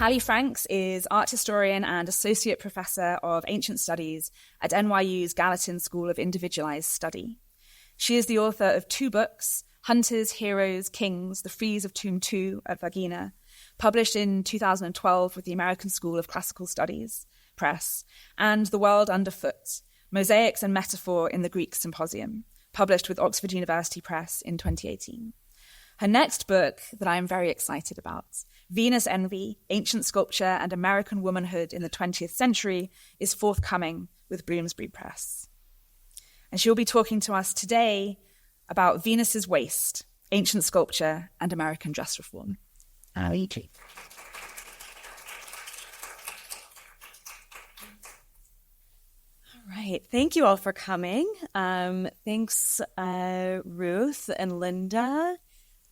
Hallie Franks is art historian and associate professor of ancient studies at NYU's Gallatin School of Individualized Study. She is the author of 2 books, Hunters, Heroes, Kings, The Frieze of Tomb 2 at Vagina, published in 2012 with the American School of Classical Studies Press, and The World Underfoot, Mosaics and Metaphor in the Greek Symposium, published with Oxford University Press in 2018. Her next book that I am very excited about, Venus Envy, Ancient Sculpture and American Womanhood in the 20th Century, is forthcoming with Bloomsbury Press. And she'll be talking to us today about Venus's Waist, Ancient Sculpture and American Dress Reform. Alrighty. All right. Thank you all for coming. Thanks, Ruth and Linda,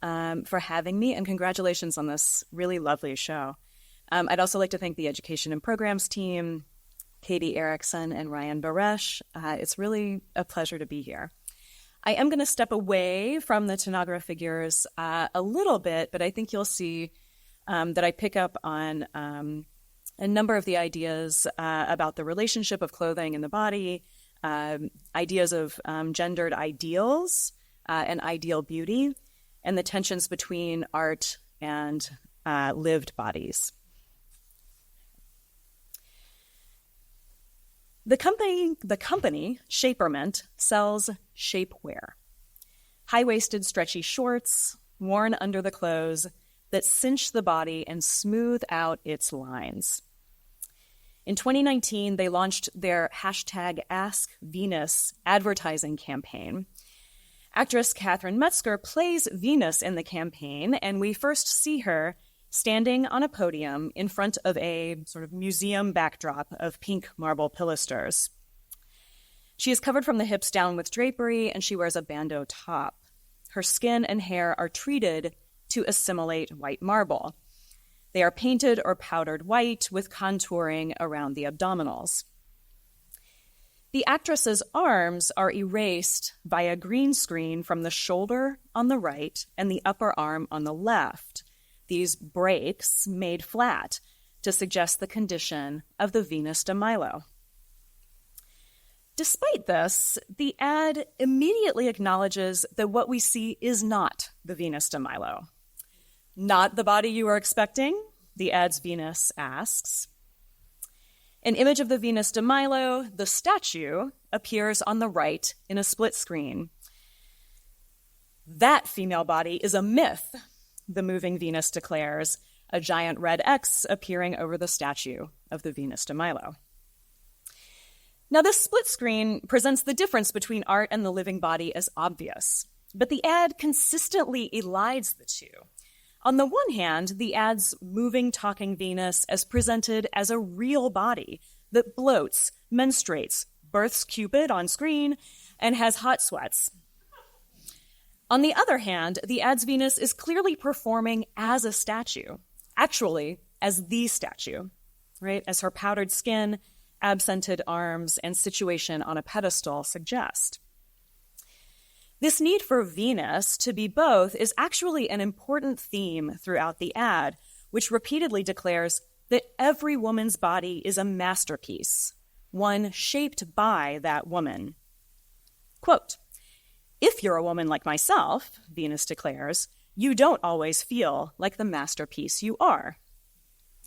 for having me, and congratulations on this really lovely show. I'd also like to thank the Education and Programs team, Katie Erickson and Ryan Baresh. It's really a pleasure to be here. I am going to step away from the Tanagra figures a little bit, but I think you'll see that I pick up on a number of the ideas about the relationship of clothing and the body, ideas of gendered ideals and ideal beauty, and the tensions between art and lived bodies. The company Shaperment sells shapewear, high-waisted stretchy shorts worn under the clothes that cinch the body and smooth out its lines. In 2019, they launched their #AskVenus advertising campaign. Actress Catherine Metzger plays Venus in the campaign, and we first see her standing on a podium in front of a sort of museum backdrop of pink marble pilasters. She is covered from the hips down with drapery, and she wears a bandeau top. Her skin and hair are treated to assimilate white marble. They are painted or powdered white with contouring around the abdominals. The actress's arms are erased by a green screen from the shoulder on the right and the upper arm on the left, these breaks made flat to suggest the condition of the Venus de Milo. Despite this, the ad immediately acknowledges that what we see is not the Venus de Milo. Not the body you are expecting, the ad's Venus asks. An image of the Venus de Milo, the statue, appears on the right in a split screen. That female body is a myth, the moving Venus declares, a giant red X appearing over the statue of the Venus de Milo. Now, this split screen presents the difference between art and the living body as obvious, but the ad consistently elides the two. On the one hand, the ad's moving, talking Venus is presented as a real body that bloats, menstruates, births Cupid on screen, and has hot sweats. On the other hand, the ad's Venus is clearly performing as a statue, actually as the statue, right? As her powdered skin, absented arms, and situation on a pedestal suggest. This need for Venus to be both is actually an important theme throughout the ad, which repeatedly declares that every woman's body is a masterpiece, one shaped by that woman. Quote, "If you're a woman like myself," Venus declares, "you don't always feel like the masterpiece you are.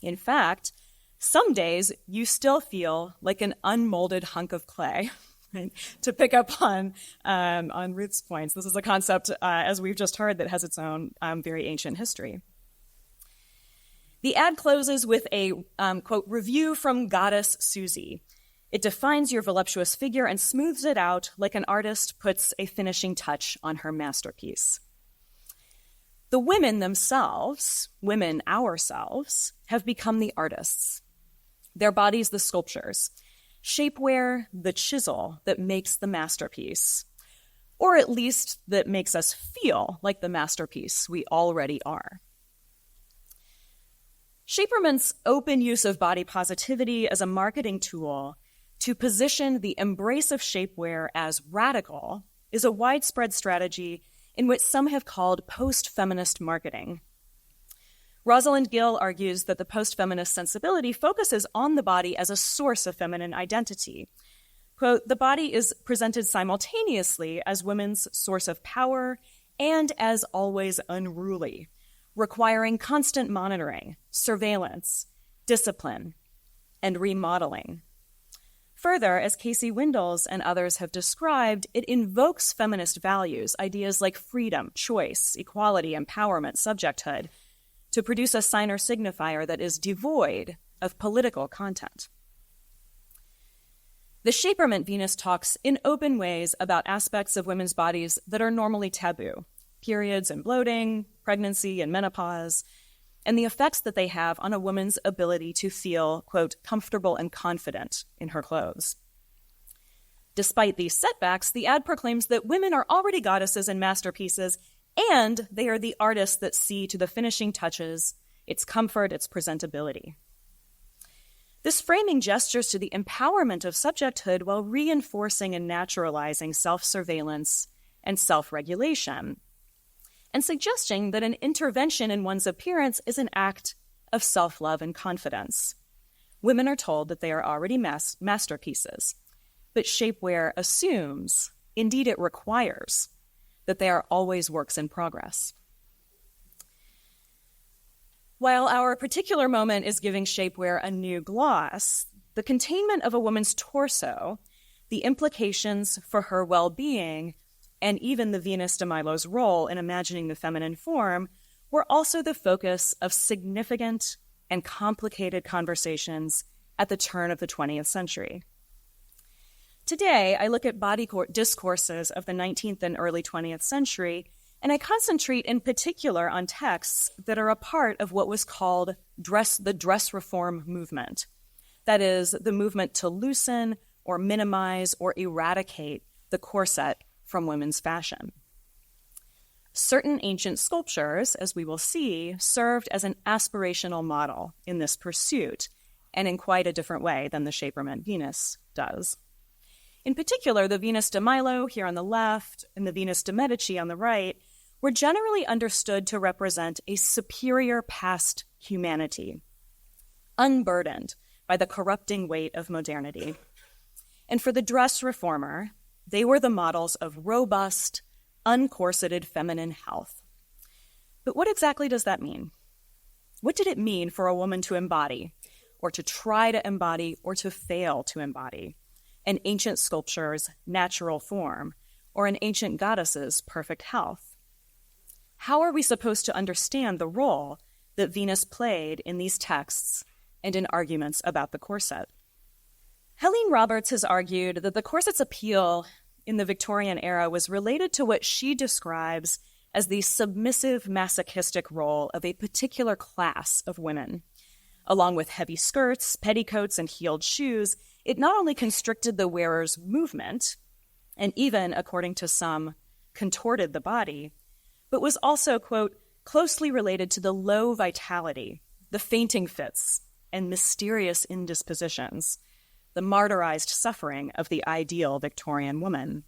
In fact, some days you still feel like an unmolded hunk of clay." Right? To pick up on Ruth's points, this is a concept, as we've just heard, that has its own very ancient history. The ad closes with a, quote, "review from Goddess Susie. It defines your voluptuous figure and smooths it out like an artist puts a finishing touch on her masterpiece." The women themselves, women ourselves, have become the artists. Their bodies the sculptures. Shapewear, the chisel that makes the masterpiece, or at least that makes us feel like the masterpiece we already are. Shaperment's open use of body positivity as a marketing tool to position the embrace of shapewear as radical is a widespread strategy in which some have called post-feminist marketing. Rosalind Gill argues that the post-feminist sensibility focuses on the body as a source of feminine identity. Quote, "The body is presented simultaneously as women's source of power and as always unruly, requiring constant monitoring, surveillance, discipline, and remodeling. Further, as Casey Windels and others have described, it invokes feminist values, ideas like freedom, choice, equality, empowerment, subjecthood, to produce a sign or signifier that is devoid of political content." The Shaperment Venus talks in open ways about aspects of women's bodies that are normally taboo, periods and bloating, pregnancy and menopause, and the effects that they have on a woman's ability to feel, quote, "comfortable and confident in her clothes." Despite these setbacks, the ad proclaims that women are already goddesses and masterpieces, and they are the artists that see to the finishing touches, its comfort, its presentability. This framing gestures to the empowerment of subjecthood while reinforcing and naturalizing self-surveillance and self-regulation, and suggesting that an intervention in one's appearance is an act of self-love and confidence. Women are told that they are already masterpieces, but shapewear assumes, indeed it requires, that they are always works in progress. While our particular moment is giving shapewear a new gloss, the containment of a woman's torso, the implications for her well-being, and even the Venus de Milo's role in imagining the feminine form were also the focus of significant and complicated conversations at the turn of the 20th century. Today, I look at body discourses of the 19th and early 20th century, and I concentrate in particular on texts that are a part of what was called the dress reform movement. That is, the movement to loosen or minimize or eradicate the corset from women's fashion. Certain ancient sculptures, as we will see, served as an aspirational model in this pursuit, and in quite a different way than the Shaperment Venus does. In particular, the Venus de Milo here on the left and the Venus de Medici on the right were generally understood to represent a superior past humanity, unburdened by the corrupting weight of modernity. And for the dress reformer, they were the models of robust, uncorseted feminine health. But what exactly does that mean? What did it mean for a woman to embody, or to try to embody, or to fail to embody an ancient sculpture's natural form, or an ancient goddess's perfect health? How are we supposed to understand the role that Venus played in these texts and in arguments about the corset? Helene Roberts has argued that the corset's appeal in the Victorian era was related to what she describes as the submissive masochistic role of a particular class of women. Along with heavy skirts, petticoats, and heeled shoes, it not only constricted the wearer's movement, and even, according to some, contorted the body, but was also, quote, closely related to the low vitality, the fainting fits, and mysterious indispositions, the martyrized suffering of the ideal Victorian woman.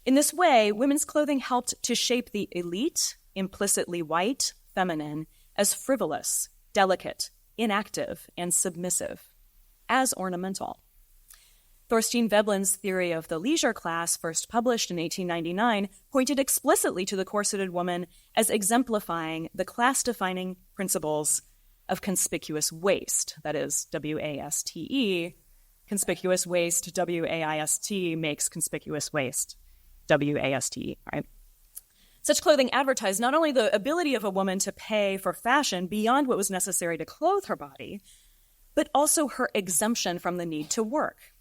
In this way, women's clothing helped to shape the elite, implicitly white, feminine, as frivolous, delicate, inactive, and submissive, as ornamental. Thorstein Veblen's theory of the leisure class, first published in 1899, pointed explicitly to the corseted woman as exemplifying the class-defining principles of conspicuous waste, that is, W-A-S-T-E, conspicuous waste, W-A-I-S-T, makes conspicuous waste, W-A-S-T-E, right? Such clothing advertised not only the ability of a woman to pay for fashion beyond what was necessary to clothe her body, but also her exemption from the need to work.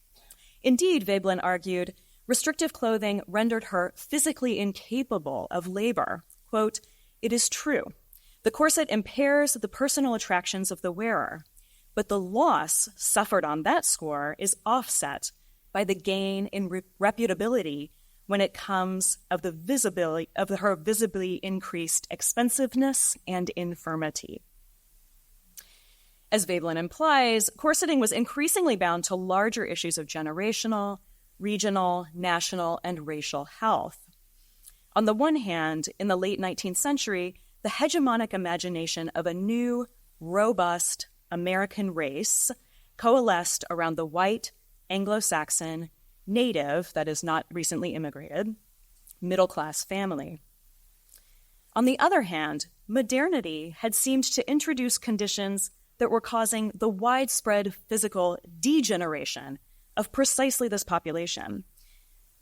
Indeed, Veblen argued, restrictive clothing rendered her physically incapable of labor. Quote, "It is true. The corset impairs the personal attractions of the wearer, but the loss suffered on that score is offset by the gain in reputability when it comes of her visibly increased expensiveness and infirmity." As Veblen implies, corseting was increasingly bound to larger issues of generational, regional, national, and racial health. On the one hand, in the late 19th century, the the hegemonic imagination of a new, robust American race coalesced around the white, Anglo-Saxon, native, that is not recently immigrated, middle-class family. On the other hand, modernity had seemed to introduce conditions that were causing the widespread physical degeneration of precisely this population.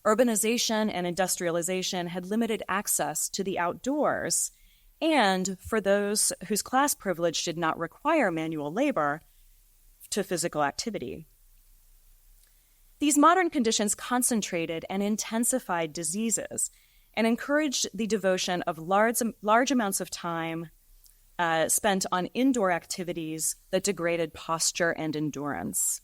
Urbanization and industrialization had limited access to the outdoors, and for those whose class privilege did not require manual labor, to physical activity. These modern conditions concentrated and intensified diseases and encouraged the devotion of large amounts of time spent on indoor activities that degraded posture and endurance.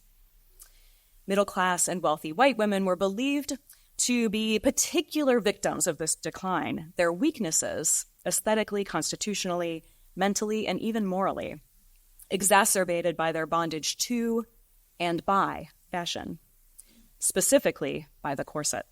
Middle-class and wealthy white women were believed to be particular victims of this decline, their weaknesses, aesthetically, constitutionally, mentally, and even morally, exacerbated by their bondage to and by fashion, specifically by the corset.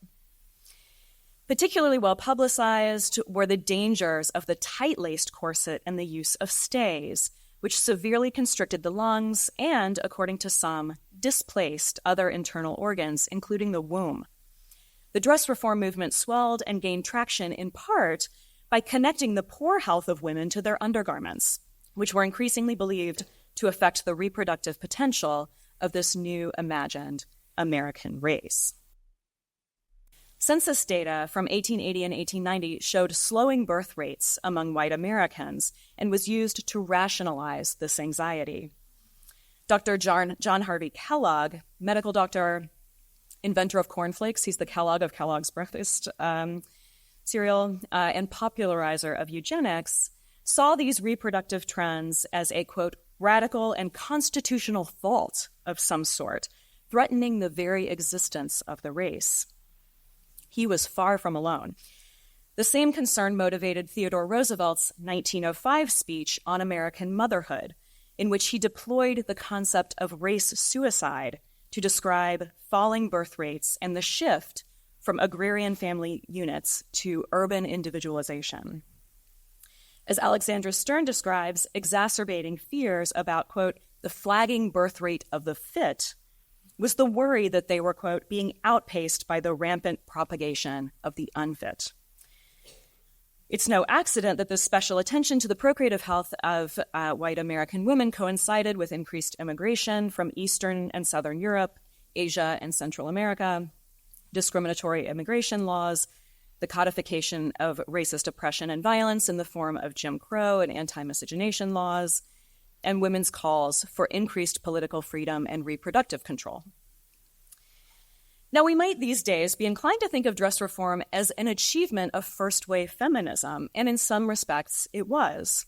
Particularly well publicized were the dangers of the tight-laced corset and the use of stays, which severely constricted the lungs and, according to some, displaced other internal organs, including the womb. The dress reform movement swelled and gained traction in part by connecting the poor health of women to their undergarments, which were increasingly believed to affect the reproductive potential of this new imagined American race. Census data from 1880 and 1890 showed slowing birth rates among white Americans and was used to rationalize this anxiety. Dr. John Harvey Kellogg, medical doctor, inventor of cornflakes, he's the Kellogg of Kellogg's breakfast cereal, and popularizer of eugenics, saw these reproductive trends as a, quote, radical and constitutional fault of some sort, threatening the very existence of the race. He was far from alone. The same concern motivated Theodore Roosevelt's 1905 speech on American motherhood, in which he deployed the concept of race suicide to describe falling birth rates and the shift from agrarian family units to urban individualization. As Alexandra Stern describes, exacerbating fears about, quote, the flagging birth rate of the fit was the worry that they were, quote, being outpaced by the rampant propagation of the unfit. It's no accident that this special attention to the procreative health of white American women coincided with increased immigration from Eastern and Southern Europe, Asia, and Central America, discriminatory immigration laws, the codification of racist oppression and violence in the form of Jim Crow and anti-miscegenation laws, and women's calls for increased political freedom and reproductive control. Now, we might these days be inclined to think of dress reform as an achievement of first-wave feminism, and in some respects, it was.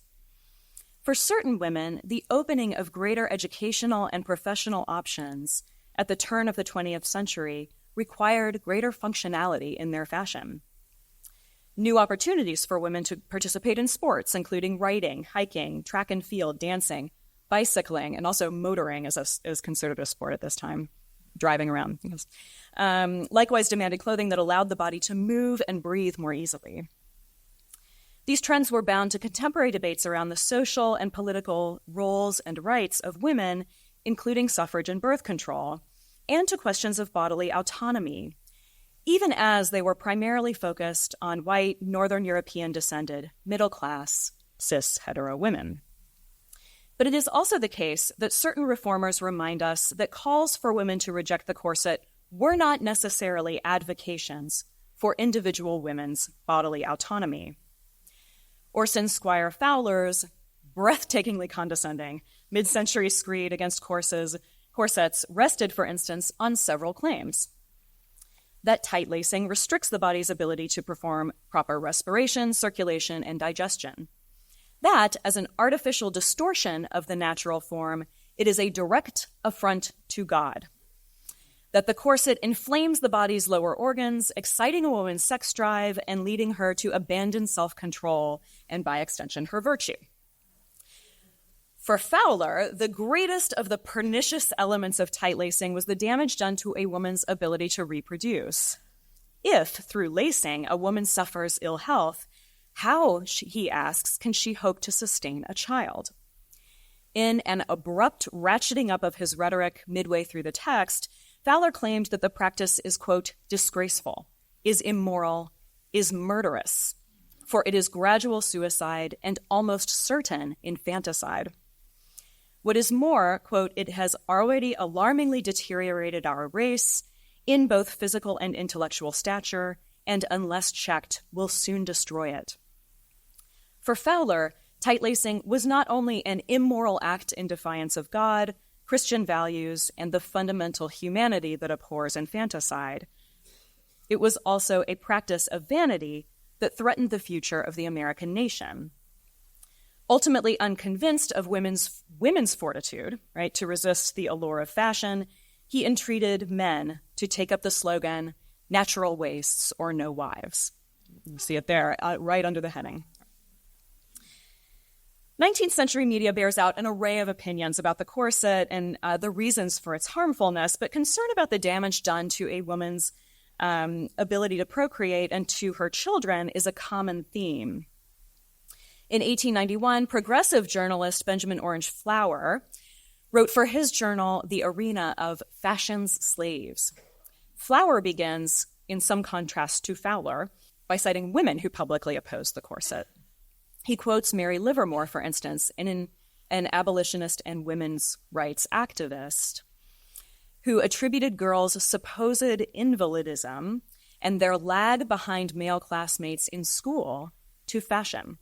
For certain women, the opening of greater educational and professional options at the turn of the 20th century required greater functionality in their fashion. New opportunities for women to participate in sports, including writing, hiking, track and field, dancing, bicycling, and also motoring is considered a sport at this time, driving around. Yes. Likewise demanded clothing that allowed the body to move and breathe more easily. These trends were bound to contemporary debates around the social and political roles and rights of women, including suffrage and birth control, and to questions of bodily autonomy, even as they were primarily focused on white, Northern European-descended, middle-class, cis hetero women. But it is also the case that certain reformers remind us that calls for women to reject the corset were not necessarily advocations for individual women's bodily autonomy. Orson Squire Fowler's breathtakingly condescending mid-century screed against corsets rested, for instance, on several claims. That tight lacing restricts the body's ability to perform proper respiration, circulation, and digestion. That, as an artificial distortion of the natural form, it is a direct affront to God. That the corset inflames the body's lower organs, exciting a woman's sex drive and leading her to abandon self-control and, by extension, her virtue. For Fowler, the greatest of the pernicious elements of tight lacing was the damage done to a woman's ability to reproduce. If, through lacing, a woman suffers ill health, How, he asks, can she hope to sustain a child? In an abrupt ratcheting up of his rhetoric midway through the text, Fowler claimed that the practice is, quote, disgraceful, is immoral, is murderous, for it is gradual suicide and almost certain infanticide. What is more, quote, it has already alarmingly deteriorated our race in both physical and intellectual stature, and unless checked, will soon destroy it. For Fowler, tight-lacing was not only an immoral act in defiance of God, Christian values, and the fundamental humanity that abhors infanticide. It was also a practice of vanity that threatened the future of the American nation. Ultimately unconvinced of women's fortitude, right, to resist the allure of fashion, he entreated men to take up the slogan, natural wastes or no wives. You see it there, right under the heading. 19th century media bears out an array of opinions about the corset and the reasons for its harmfulness, but concern about the damage done to a woman's ability to procreate and to her children is a common theme. In 1891, progressive journalist Benjamin Orange Flower wrote for his journal, The Arena of Fashion's Slaves. Flower begins, in some contrast to Fowler, by citing women who publicly opposed the corset. He quotes Mary Livermore, for instance, an abolitionist and women's rights activist, who attributed girls' supposed invalidism and their lag behind male classmates in school to fashion.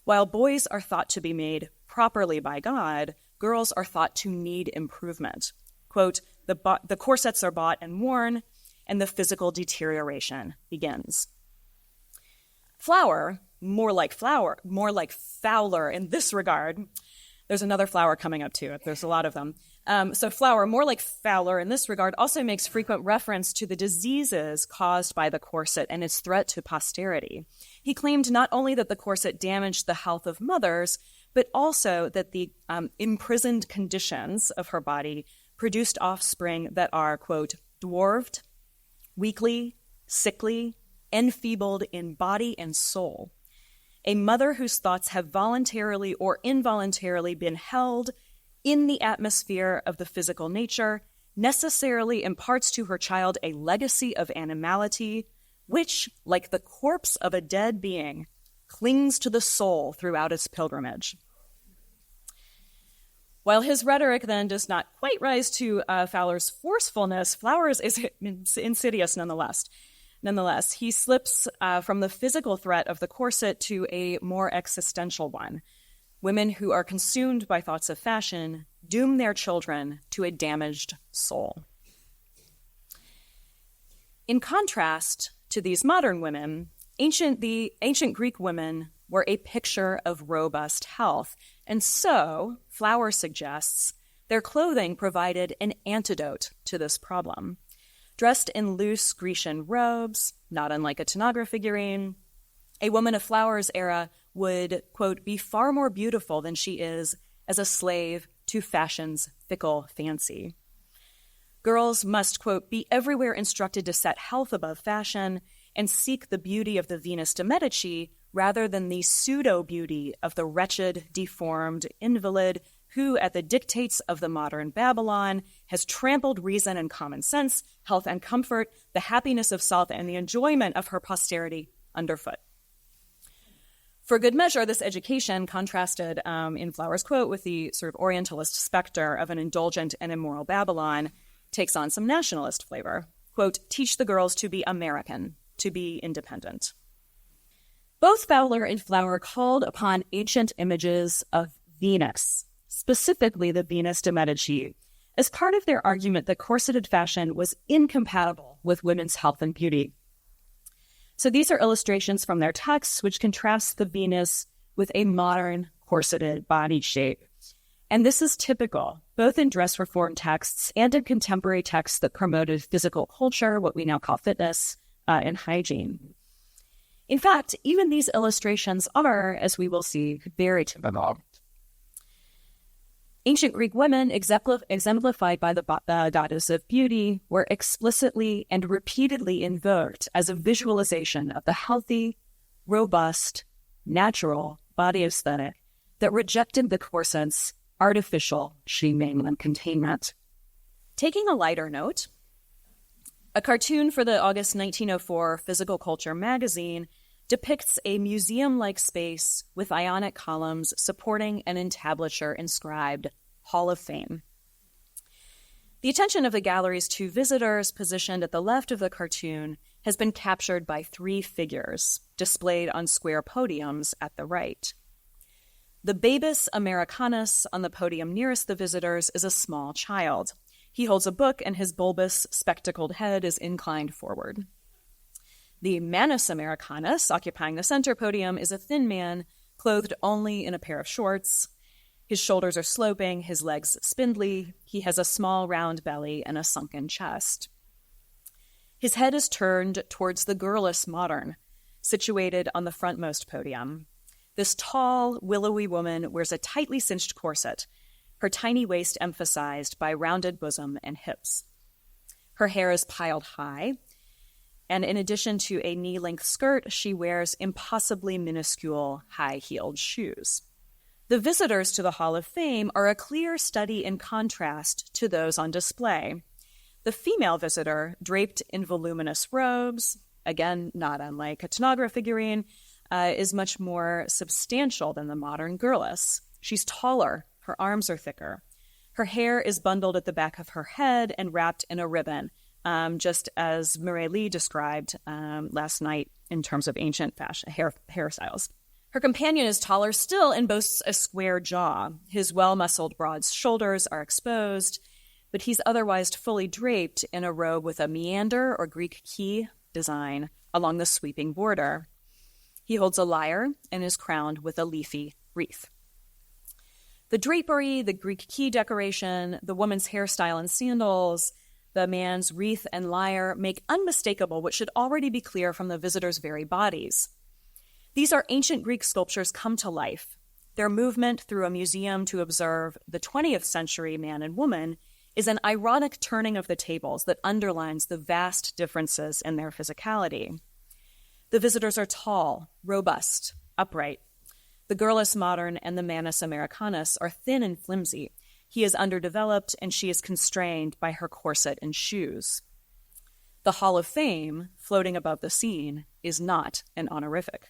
While boys are thought to be made properly by God, girls are thought to need improvement. Quote, the corsets are bought and worn, and the physical deterioration begins. Flower, more like Fowler in this regard. There's another Flower coming up too. There's a lot of them. So Flower, more like Fowler in this regard, also makes frequent reference to the diseases caused by the corset and its threat to posterity. He claimed not only that the corset damaged the health of mothers, but also that the imprisoned conditions of her body produced offspring that are, quote, dwarfed, weakly, sickly, enfeebled in body and soul. A mother whose thoughts have voluntarily or involuntarily been held in the atmosphere of the physical nature necessarily imparts to her child a legacy of animality, which, like the corpse of a dead being, clings to the soul throughout its pilgrimage. While his rhetoric then does not quite rise to Fowler's forcefulness, Flower's is insidious nonetheless. Nonetheless, he slips from the physical threat of the corset to a more existential one. Women who are consumed by thoughts of fashion doom their children to a damaged soul. In contrast to these modern women, the ancient Greek women were a picture of robust health, and so, Flower suggests, their clothing provided an antidote to this problem. Dressed in loose Grecian robes, not unlike a Tanagra figurine, a woman of Flower's era would, quote, be far more beautiful than she is as a slave to fashion's fickle fancy. Girls must, quote, be everywhere instructed to set health above fashion and seek the beauty of the Venus de Medici rather than the pseudo-beauty of the wretched, deformed invalid who, at the dictates of the modern Babylon, has trampled reason and common sense, health and comfort, the happiness of self, and the enjoyment of her posterity underfoot. For good measure, this education, contrasted in Flower's quote with the sort of Orientalist specter of an indulgent and immoral Babylon, takes on some nationalist flavor. Quote, teach the girls to be American, to be independent. Both Fowler and Flower called upon ancient images of Venus, specifically the Venus de Medici, as part of their argument that corseted fashion was incompatible with women's health and beauty. So these are illustrations from their texts which contrast the Venus with a modern corseted body shape. And this is typical, both in dress reform texts and in contemporary texts that promoted physical culture, what we now call fitness, and hygiene. In fact, even these illustrations are, as we will see, very typical. Ancient Greek women, exemplified by the goddess of beauty, were explicitly and repeatedly invoked as a visualization of the healthy, robust, natural body aesthetic that rejected the corset's artificial shaming and containment. Taking a lighter note, a cartoon for the August 1904 Physical Culture magazine depicts a museum-like space with ionic columns supporting an entablature inscribed Hall of Fame. The attention of the gallery's two visitors, positioned at the left of the cartoon, has been captured by three figures displayed on square podiums at the right. The Babus Americanus on the podium nearest the visitors is a small child. He holds a book and his bulbous, spectacled head is inclined forward. The Manus Americanus, occupying the center podium, is a thin man, clothed only in a pair of shorts. His shoulders are sloping, his legs spindly. He has a small, round belly and a sunken chest. His head is turned towards the girlless modern, situated on the frontmost podium. This tall, willowy woman wears a tightly cinched corset, her tiny waist emphasized by rounded bosom and hips. Her hair is piled high, and in addition to a knee-length skirt, she wears impossibly minuscule, high-heeled shoes. The visitors to the Hall of Fame are a clear study in contrast to those on display. The female visitor, draped in voluminous robes, again, not unlike a Tanagra figurine, is much more substantial than the modern girless. She's taller, her arms are thicker. Her hair is bundled at the back of her head and wrapped in a ribbon, just as Murray Lee described last night in terms of ancient fashion hairstyles. Her companion is taller still and boasts a square jaw. His well-muscled broad shoulders are exposed, but he's otherwise fully draped in a robe with a meander or Greek key design along the sweeping border. He holds a lyre and is crowned with a leafy wreath. The drapery, the Greek key decoration, the woman's hairstyle and sandals, the man's wreath and lyre make unmistakable what should already be clear from the visitors' very bodies. These are ancient Greek sculptures come to life. Their movement through a museum to observe the 20th century man and woman is an ironic turning of the tables that underlines the vast differences in their physicality. The visitors are tall, robust, upright. The girlless modern and the Manus Americanus are thin and flimsy. He is underdeveloped and she is constrained by her corset and shoes. The Hall of Fame, floating above the scene, is not an honorific.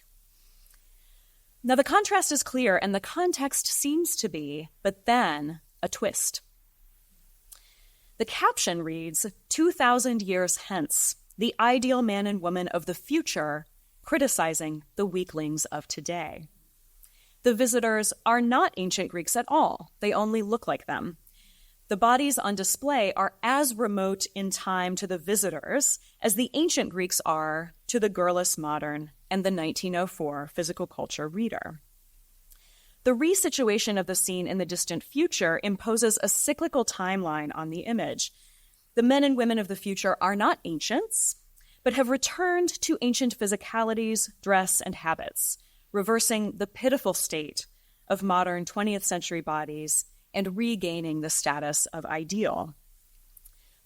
Now the contrast is clear and the context seems to be, but then, a twist. The caption reads, 2,000 years hence, the ideal man and woman of the future criticizing the weaklings of today. The visitors are not ancient Greeks at all. They only look like them. The bodies on display are as remote in time to the visitors as the ancient Greeks are to the girlless modern and the 1904 physical culture reader. The resituation of the scene in the distant future imposes a cyclical timeline on the image. The men and women of the future are not ancients, but have returned to ancient physicalities, dress, and habits, reversing the pitiful state of modern 20th century bodies and regaining the status of ideal.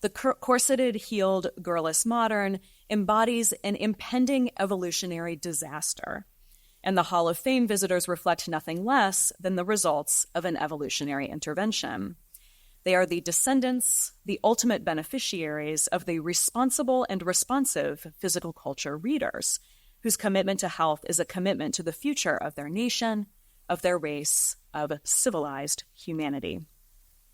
The corseted, heeled, girlless modern embodies an impending evolutionary disaster, and the Hall of Fame visitors reflect nothing less than the results of an evolutionary intervention. They are the descendants, the ultimate beneficiaries of the responsible and responsive physical culture readers, whose commitment to health is a commitment to the future of their nation, of their race, of civilized humanity.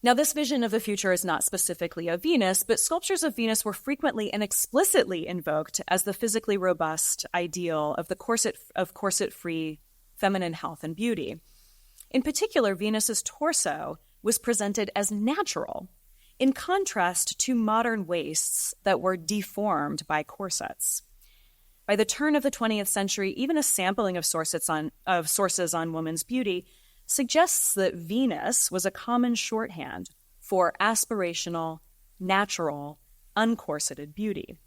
Now, this vision of the future is not specifically of Venus, but sculptures of Venus were frequently and explicitly invoked as the physically robust ideal of the corset-free feminine health and beauty. In particular, Venus's torso was presented as natural, in contrast to modern waists that were deformed by corsets. By the turn of the 20th century, even a sampling of sources on women's beauty suggests that Venus was a common shorthand for aspirational, natural, uncorseted beauty.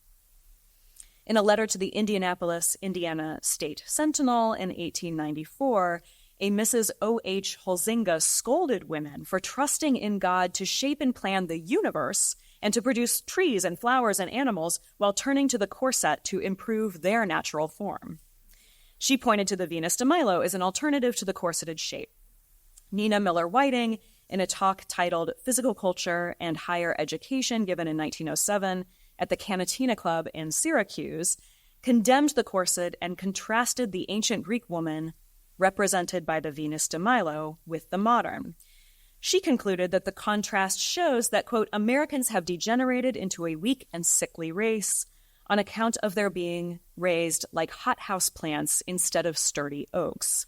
In a letter to the Indianapolis, Indiana State Sentinel in 1894, a Mrs. O.H. Holzinga scolded women for trusting in God to shape and plan the universe and to produce trees and flowers and animals while turning to the corset to improve their natural form. She pointed to the Venus de Milo as an alternative to the corseted shape. Nina Miller Whiting, in a talk titled Physical Culture and Higher Education given in 1907 at the Canatina Club in Syracuse, condemned the corset and contrasted the ancient Greek woman represented by the Venus de Milo with the modern. She concluded that the contrast shows that, quote, Americans have degenerated into a weak and sickly race on account of their being raised like hothouse plants instead of sturdy oaks.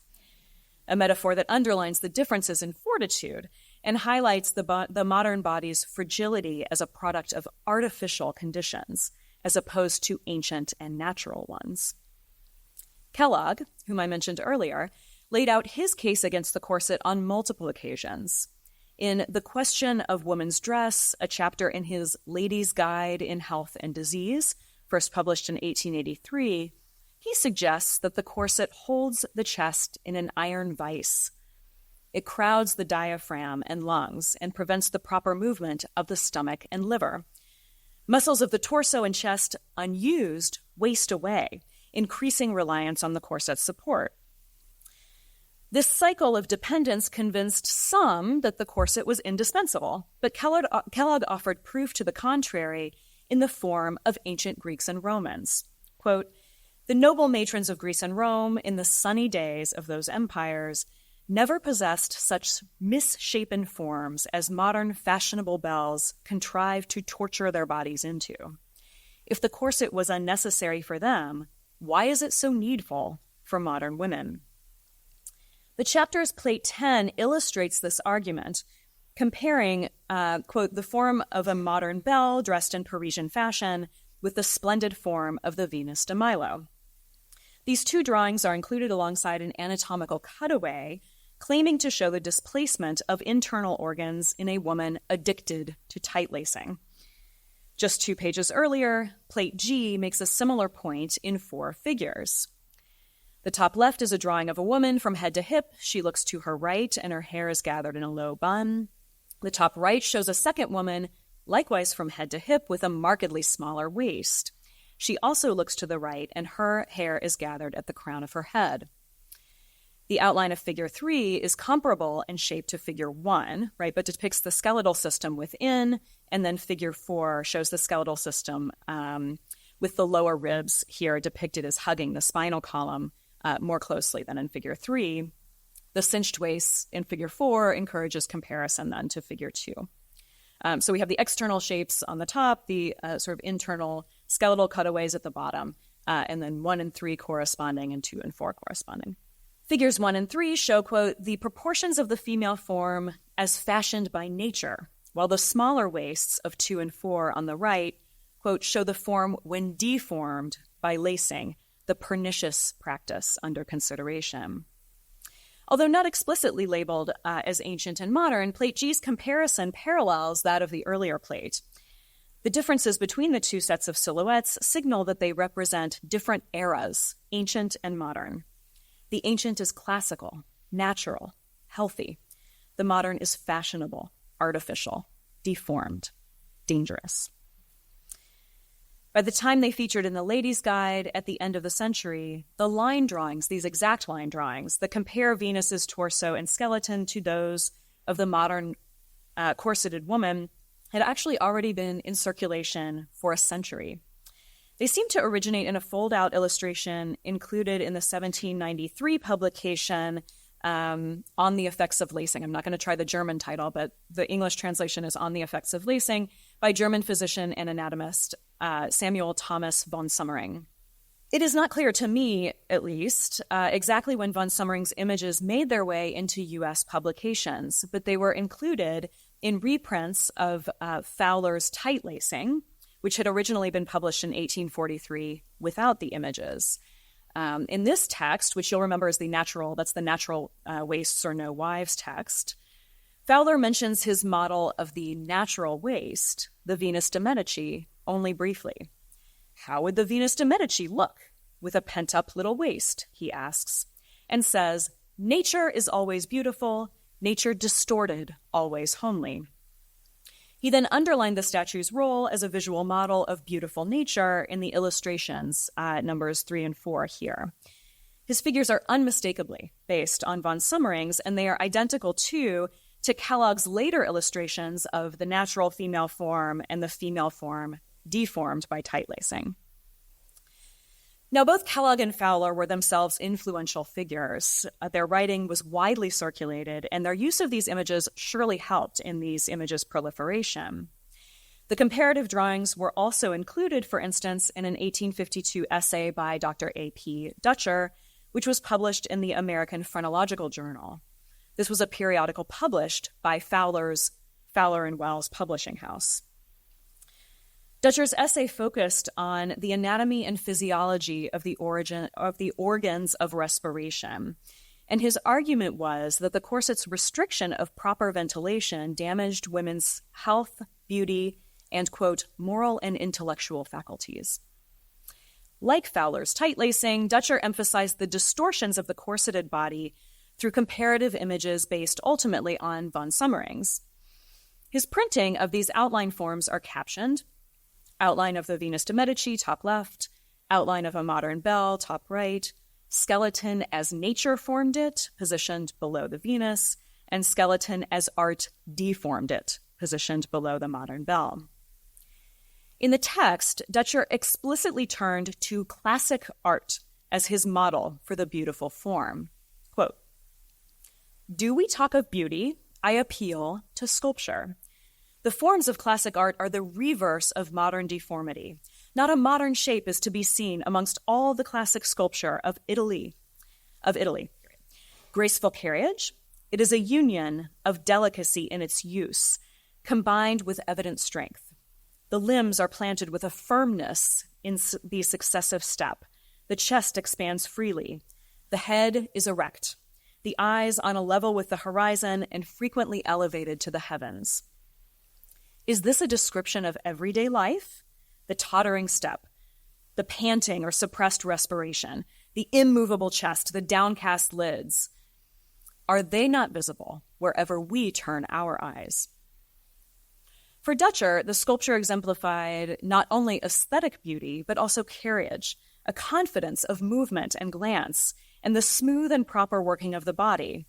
A metaphor that underlines the differences in fortitude and highlights the modern body's fragility as a product of artificial conditions, as opposed to ancient and natural ones. Kellogg, whom I mentioned earlier, laid out his case against the corset on multiple occasions. In The Question of Woman's Dress, a chapter in his Ladies' Guide in Health and Disease, first published in 1883, he suggests that the corset holds the chest in an iron vice. It crowds the diaphragm and lungs and prevents the proper movement of the stomach and liver. Muscles of the torso and chest, unused, waste away, increasing reliance on the corset's support. This cycle of dependence convinced some that the corset was indispensable, but Kellogg offered proof to the contrary in the form of ancient Greeks and Romans. Quote, the noble matrons of Greece and Rome in the sunny days of those empires never possessed such misshapen forms as modern fashionable belles contrive to torture their bodies into. If the corset was unnecessary for them, why is it so needful for modern women? The chapter's plate 10 illustrates this argument, comparing, quote, the form of a modern belle dressed in Parisian fashion with the splendid form of the Venus de Milo. These two drawings are included alongside an anatomical cutaway claiming to show the displacement of internal organs in a woman addicted to tight lacing. Just 2 pages earlier, plate G makes a similar point in 4 figures. The top left is a drawing of a woman from head to hip. She looks to her right, and her hair is gathered in a low bun. The top right shows a second woman, likewise from head to hip, with a markedly smaller waist. She also looks to the right, and her hair is gathered at the crown of her head. The outline of figure 3 is comparable in shape to figure 1, right, but depicts the skeletal system within, and then figure 4 shows the skeletal system with the lower ribs here depicted as hugging the spinal column more closely than in figure 3. The cinched waist in figure 4 encourages comparison then to figure 2. So we have the external shapes on the top, the sort of internal skeletal cutaways at the bottom, and then 1 and 3 corresponding and 2 and 4 corresponding. Figures 1 and 3 show, quote, the proportions of the female form as fashioned by nature, while the smaller waists of 2 and 4 on the right, quote, show the form when deformed by lacing, the pernicious practice under consideration. Although not explicitly labeled as ancient and modern, plate G's comparison parallels that of the earlier plate. The differences between the two sets of silhouettes signal that they represent different eras, ancient and modern. The ancient is classical, natural, healthy. The modern is fashionable, artificial, deformed, dangerous. By the time they featured in the Ladies' Guide at the end of the century, the line drawings, these exact line drawings that compare Venus's torso and skeleton to those of the modern corseted woman, had actually already been in circulation for a century. They seem to originate in a fold-out illustration included in the 1793 publication On the Effects of Lacing. I'm not going to try the German title, but the English translation is On the Effects of Lacing by German physician and anatomist Samuel Thomas von Summering. It is not clear to me, at least, exactly when von Summering's images made their way into U.S. publications, but they were included in reprints of Fowler's Tight Lacing, which had originally been published in 1843 without the images. In this text, which you'll remember is the natural waists or no wives text, Fowler mentions his model of the natural waist, the Venus de Medici, only briefly. How would the Venus de Medici look with a pent-up little waist, he asks, and says, nature is always beautiful, nature distorted, always homely. He then underlined the statue's role as a visual model of beautiful nature in the illustrations, numbers 3 and 4 here. His figures are unmistakably based on von Sommering's, and they are identical, too, to Kellogg's later illustrations of the natural female form and the female form deformed by tight lacing. Now, both Kellogg and Fowler were themselves influential figures. Their writing was widely circulated, and their use of these images surely helped in these images' proliferation. The comparative drawings were also included, for instance, in an 1852 essay by Dr. A.P. Dutcher, which was published in the American Phrenological Journal. This was a periodical published by Fowler and Wells Publishing House. Dutcher's essay focused on the anatomy and physiology of the organs of respiration, and his argument was that the corset's restriction of proper ventilation damaged women's health, beauty, and, quote, moral and intellectual faculties. Like Fowler's tight lacing, Dutcher emphasized the distortions of the corseted body through comparative images based ultimately on von Sommering's. His printing of these outline forms are captioned: outline of the Venus de Medici, top left; outline of a modern belle, top right; skeleton as nature formed it, positioned below the Venus; and skeleton as art deformed it, positioned below the modern belle. In the text, Dutcher explicitly turned to classic art as his model for the beautiful form. Quote, "Do we talk of beauty? I appeal to sculpture. The forms of classic art are the reverse of modern deformity. Not a modern shape is to be seen amongst all the classic sculpture of Italy. Graceful carriage, it is a union of delicacy in its use, combined with evident strength. The limbs are planted with a firmness in the successive step. The chest expands freely. The head is erect. The eyes on a level with the horizon and frequently elevated to the heavens. Is this a description of everyday life? The tottering step, the panting or suppressed respiration, the immovable chest, the downcast lids. Are they not visible wherever we turn our eyes?" For Dutcher, the sculpture exemplified not only aesthetic beauty, but also carriage, a confidence of movement and glance, and the smooth and proper working of the body,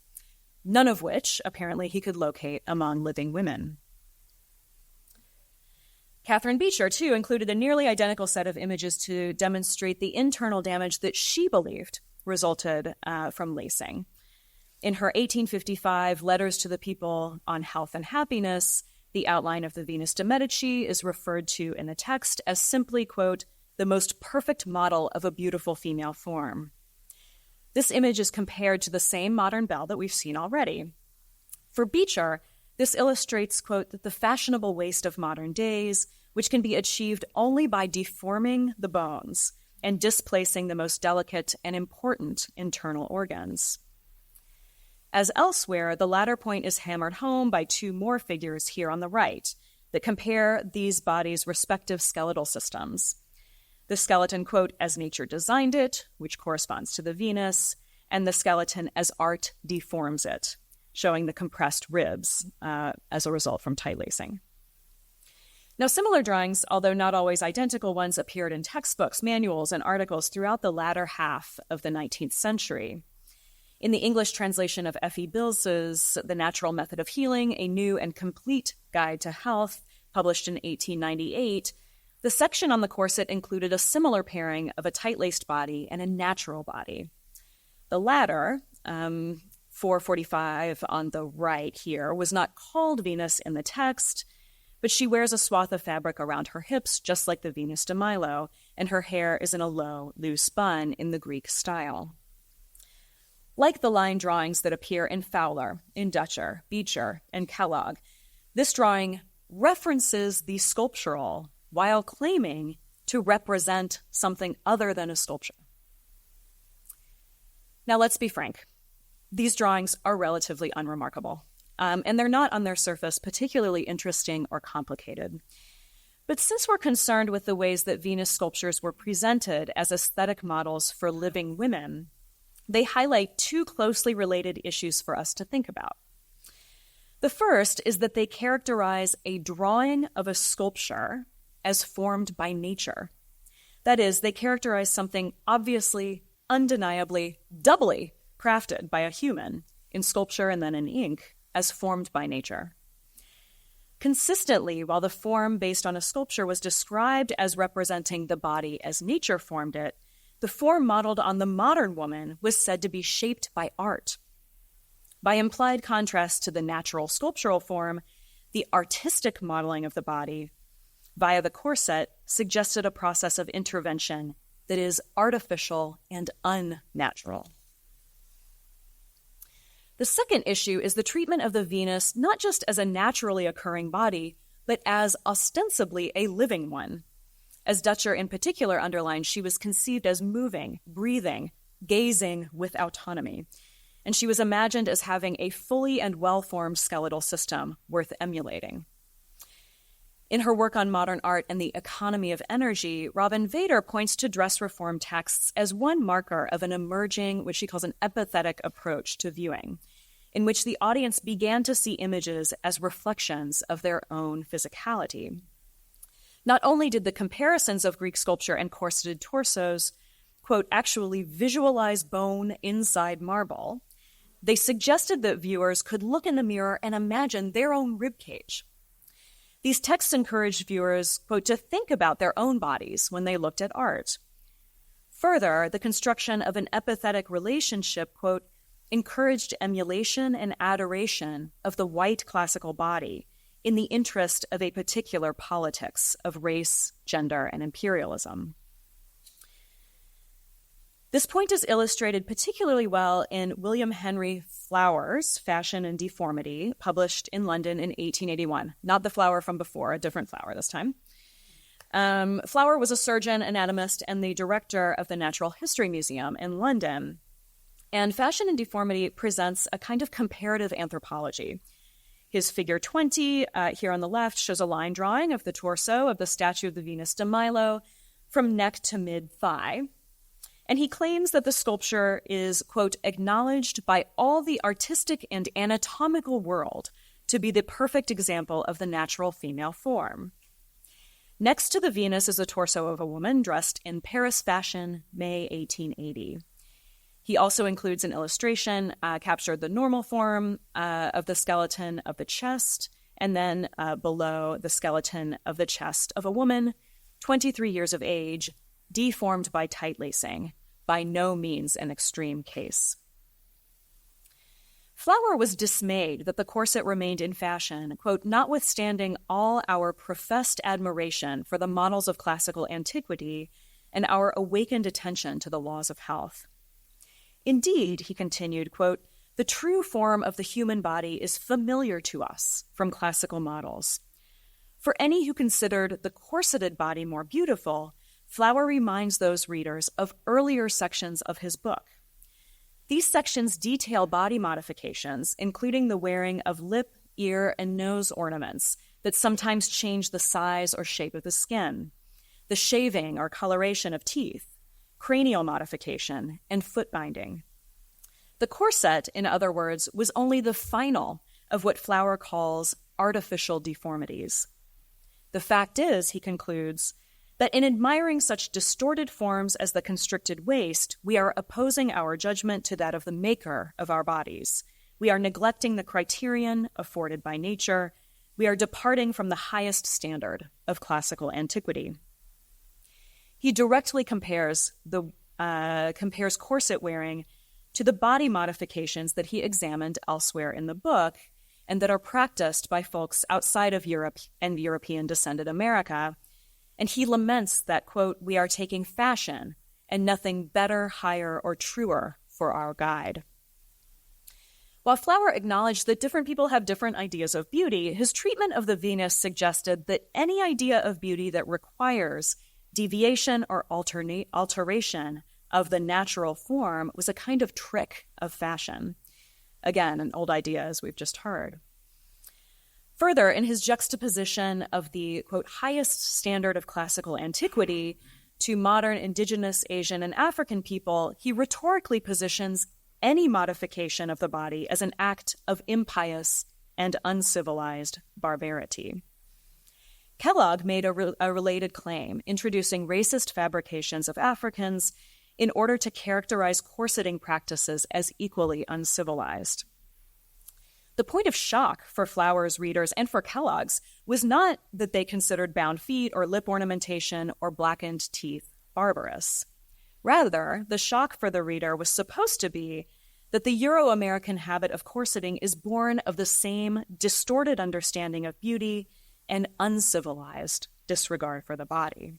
none of which, apparently, he could locate among living women. Catherine Beecher, too, included a nearly identical set of images to demonstrate the internal damage that she believed resulted from lacing. In her 1855 Letters to the People on Health and Happiness, the outline of the Venus de Medici is referred to in the text as simply, quote, "the most perfect model of a beautiful female form." This image is compared to the same modern belle that we've seen already. For Beecher, this illustrates, quote, "that the fashionable waist of modern days, which can be achieved only by deforming the bones and displacing the most delicate and important internal organs." As elsewhere, the latter point is hammered home by two more figures here on the right that compare these bodies' respective skeletal systems. The skeleton, quote, "as nature designed it," which corresponds to the Venus, and the skeleton as art deforms it, showing the compressed ribs as a result from tight lacing. Now, similar drawings, although not always identical ones, appeared in textbooks, manuals, and articles throughout the latter half of the 19th century. In the English translation of F.E. Bills's The Natural Method of Healing, a New and Complete Guide to Health, published in 1898, the section on the corset included a similar pairing of a tight-laced body and a natural body. The latter, 445 on the right here, was not called Venus in the text, but she wears a swath of fabric around her hips, just like the Venus de Milo, and her hair is in a low, loose bun in the Greek style. Like the line drawings that appear in Fowler, in Dutcher, Beecher, and Kellogg, this drawing references the sculptural while claiming to represent something other than a sculpture. Now, let's be frank. These drawings are relatively unremarkable, and they're not on their surface particularly interesting or complicated. But since we're concerned with the ways that Venus sculptures were presented as aesthetic models for living women, they highlight two closely related issues for us to think about. The first is that they characterize a drawing of a sculpture as formed by nature. That is, they characterize something obviously undeniably doubly crafted by a human in sculpture and then in ink as formed by nature. Consistently, while the form based on a sculpture was described as representing the body as nature formed it, the form modeled on the modern woman was said to be shaped by art. By implied contrast to the natural sculptural form, the artistic modeling of the body via the corset suggested a process of intervention that is artificial and unnatural. The second issue is the treatment of the Venus not just as a naturally occurring body, but as ostensibly a living one. As Dutcher in particular underlined, she was conceived as moving, breathing, gazing with autonomy, and she was imagined as having a fully and well-formed skeletal system worth emulating. In her work on modern art and the economy of energy, Robin Vader points to dress reform texts as one marker of an emerging, what she calls an empathetic approach to viewing, in which the audience began to see images as reflections of their own physicality. Not only did the comparisons of Greek sculpture and corseted torsos, quote, actually visualize bone inside marble, they suggested that viewers could look in the mirror and imagine their own ribcage. These texts encouraged viewers, quote, to think about their own bodies when they looked at art. Further, the construction of an empathetic relationship, quote, encouraged emulation and adoration of the white classical body in the interest of a particular politics of race, gender, and imperialism. This point is illustrated particularly well in William Henry Flower's Fashion and Deformity, published in London in 1881. Not the Flower from before, a different Flower this time. Flower was a surgeon, anatomist, and the director of the Natural History Museum in London. And Fashion and Deformity presents a kind of comparative anthropology. His figure 20, here on the left, shows a line drawing of the torso of the statue of the Venus de Milo from neck to mid-thigh. And he claims that the sculpture is, quote, acknowledged by all the artistic and anatomical world to be the perfect example of the natural female form. Next to the Venus is a torso of a woman dressed in Paris fashion, May 1880. He also includes an illustration, captured the normal form of the skeleton of the chest, and then below the skeleton of the chest of a woman, 23 years of age, deformed by tight lacing, by no means an extreme case. Flower was dismayed that the corset remained in fashion, quote, notwithstanding all our professed admiration for the models of classical antiquity and our awakened attention to the laws of health. Indeed, he continued, quote, the true form of the human body is familiar to us from classical models. For any who considered the corseted body more beautiful, Flower reminds those readers of earlier sections of his book. These sections detail body modifications, including the wearing of lip, ear, and nose ornaments that sometimes change the size or shape of the skin, the shaving or coloration of teeth, cranial modification, and foot binding. The corset, in other words, was only the final of what Flower calls artificial deformities. The fact is, he concludes, that in admiring such distorted forms as the constricted waist, we are opposing our judgment to that of the maker of our bodies. We are neglecting the criterion afforded by nature. We are departing from the highest standard of classical antiquity. He directly compares corset wearing to the body modifications that he examined elsewhere in the book and that are practiced by folks outside of Europe and European-descended America. And he laments that, quote, we are taking fashion and nothing better, higher, or truer for our guide. While Flower acknowledged that different people have different ideas of beauty, his treatment of the Venus suggested that any idea of beauty that requires deviation or alteration of the natural form was a kind of trick of fashion. Again, an old idea, as we've just heard. Further, in his juxtaposition of the, quote, highest standard of classical antiquity to modern indigenous Asian and African people, he rhetorically positions any modification of the body as an act of impious and uncivilized barbarity. Kellogg made a related claim, introducing racist fabrications of Africans in order to characterize corseting practices as equally uncivilized. The point of shock for Flowers' readers and for Kellogg's was not that they considered bound feet or lip ornamentation or blackened teeth barbarous. Rather, the shock for the reader was supposed to be that the Euro-American habit of corseting is born of the same distorted understanding of beauty and uncivilized disregard for the body.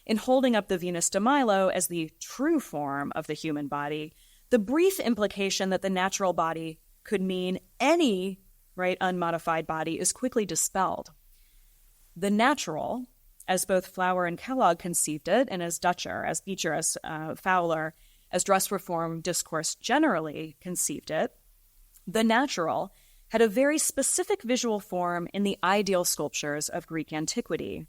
In holding up the Venus de Milo as the true form of the human body, the brief implication that the natural body could mean any unmodified body is quickly dispelled. The natural, as both Flower and Kellogg conceived it, and as Beecher, as Fowler, as dress reform discourse generally conceived it, the natural had a very specific visual form in the ideal sculptures of Greek antiquity.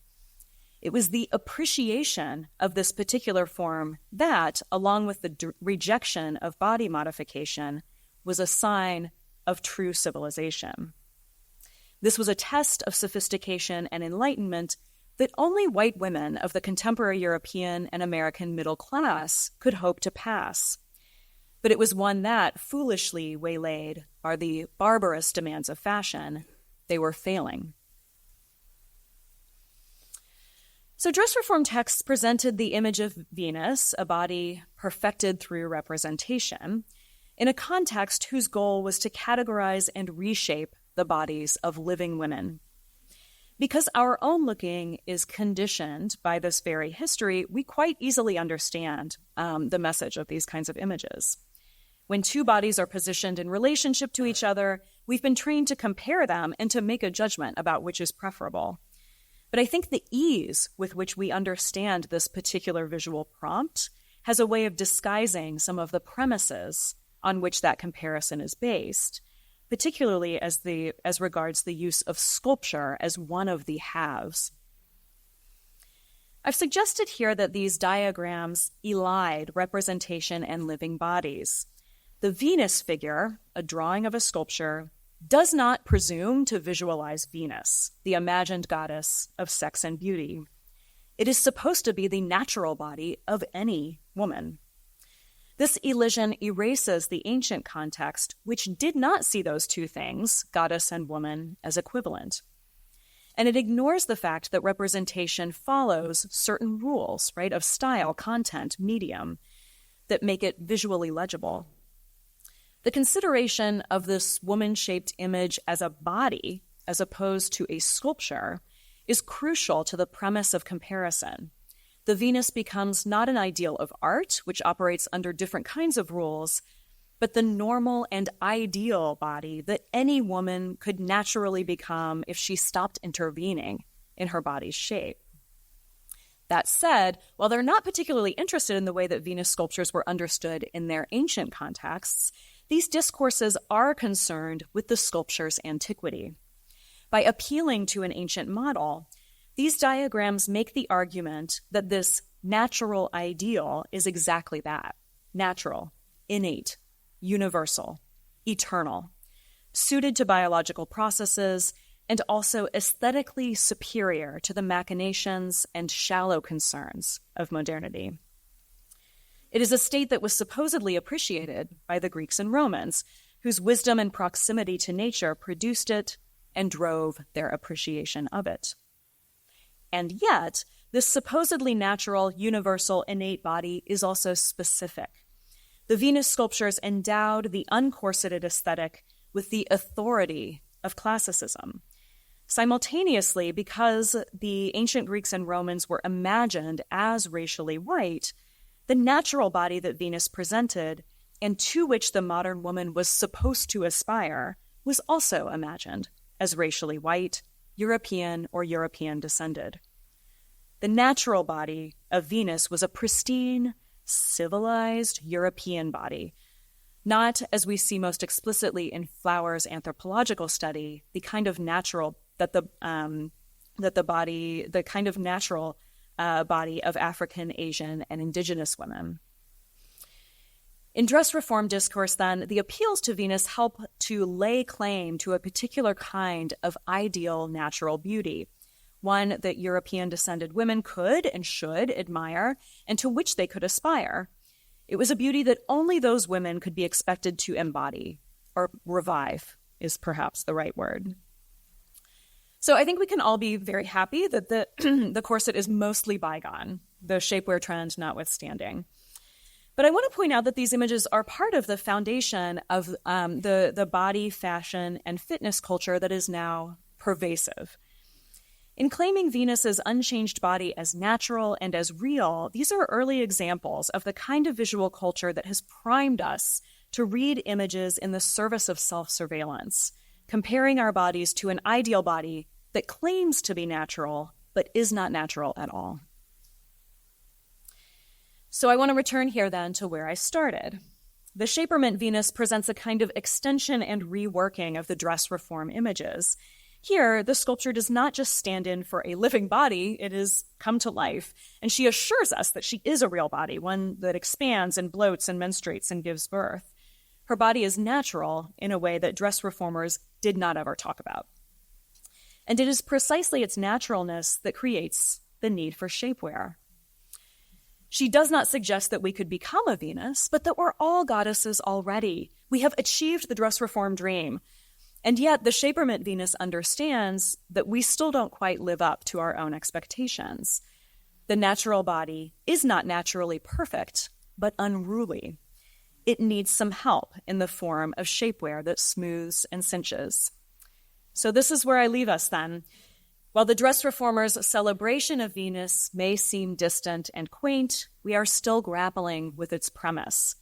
It was the appreciation of this particular form that, along with the rejection of body modification, was a sign of true civilization. This was a test of sophistication and enlightenment that only white women of the contemporary European and American middle class could hope to pass. But it was one that, foolishly waylaid by the barbarous demands of fashion, they were failing. So dress reform texts presented the image of Venus, a body perfected through representation, in a context whose goal was to categorize and reshape the bodies of living women. Because our own looking is conditioned by this very history, we quite easily understand the message of these kinds of images. When two bodies are positioned in relationship to each other, we've been trained to compare them and to make a judgment about which is preferable. But I think the ease with which we understand this particular visual prompt has a way of disguising some of the premises on which that comparison is based, particularly as regards the use of sculpture as one of the halves. I've suggested here that these diagrams elide representation and living bodies. The Venus figure, a drawing of a sculpture, does not presume to visualize Venus, the imagined goddess of sex and beauty. It is supposed to be the natural body of any woman. This elision erases the ancient context, which did not see those two things, goddess and woman, as equivalent. And it ignores the fact that representation follows certain rules, of style, content, medium, that make it visually legible. The consideration of this woman-shaped image as a body, as opposed to a sculpture, is crucial to the premise of comparison. The Venus becomes not an ideal of art, which operates under different kinds of rules, but the normal and ideal body that any woman could naturally become if she stopped intervening in her body's shape. That said, while they're not particularly interested in the way that Venus sculptures were understood in their ancient contexts, these discourses are concerned with the sculpture's antiquity. By appealing to an ancient model, these diagrams make the argument that this natural ideal is exactly that: natural, innate, universal, eternal, suited to biological processes, and also aesthetically superior to the machinations and shallow concerns of modernity. It is a state that was supposedly appreciated by the Greeks and Romans, whose wisdom and proximity to nature produced it and drove their appreciation of it. And yet, this supposedly natural, universal, innate body is also specific. The Venus sculptures endowed the uncorseted aesthetic with the authority of classicism. Simultaneously, because the ancient Greeks and Romans were imagined as racially white, the natural body that Venus presented, and to which the modern woman was supposed to aspire, was also imagined as racially white, European, or European descended. The natural body of Venus was a pristine, civilized European body, not, as we see most explicitly in Flower's anthropological study, the kind of natural body of African, Asian, and indigenous women. In dress reform discourse, then, the appeals to Venus help to lay claim to a particular kind of ideal natural beauty, one that European-descended women could and should admire, and to which they could aspire. It was a beauty that only those women could be expected to embody, or revive is perhaps the right word. So I think we can all be very happy that the corset is mostly bygone, the shapewear trend notwithstanding. But I want to point out that these images are part of the foundation of the body, fashion, and fitness culture that is now pervasive. In claiming Venus's unchanged body as natural and as real, these are early examples of the kind of visual culture that has primed us to read images in the service of self-surveillance, comparing our bodies to an ideal body that claims to be natural, but is not natural at all. So I want to return here then to where I started. The Shaperment Venus presents a kind of extension and reworking of the dress reform images. Here, the sculpture does not just stand in for a living body, it is come to life, and she assures us that she is a real body, one that expands and bloats and menstruates and gives birth. Her body is natural in a way that dress reformers did not ever talk about. And it is precisely its naturalness that creates the need for shapewear. She does not suggest that we could become a Venus, but that we're all goddesses already. We have achieved the dress reform dream. And yet the Shaperment Venus understands that we still don't quite live up to our own expectations. The natural body is not naturally perfect, but unruly. It needs some help in the form of shapewear that smooths and cinches. So this is where I leave us then. While the dress reformers' celebration of Venus may seem distant and quaint, we are still grappling with its premise,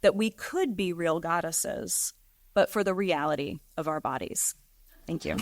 that we could be real goddesses, but for the reality of our bodies. Thank you.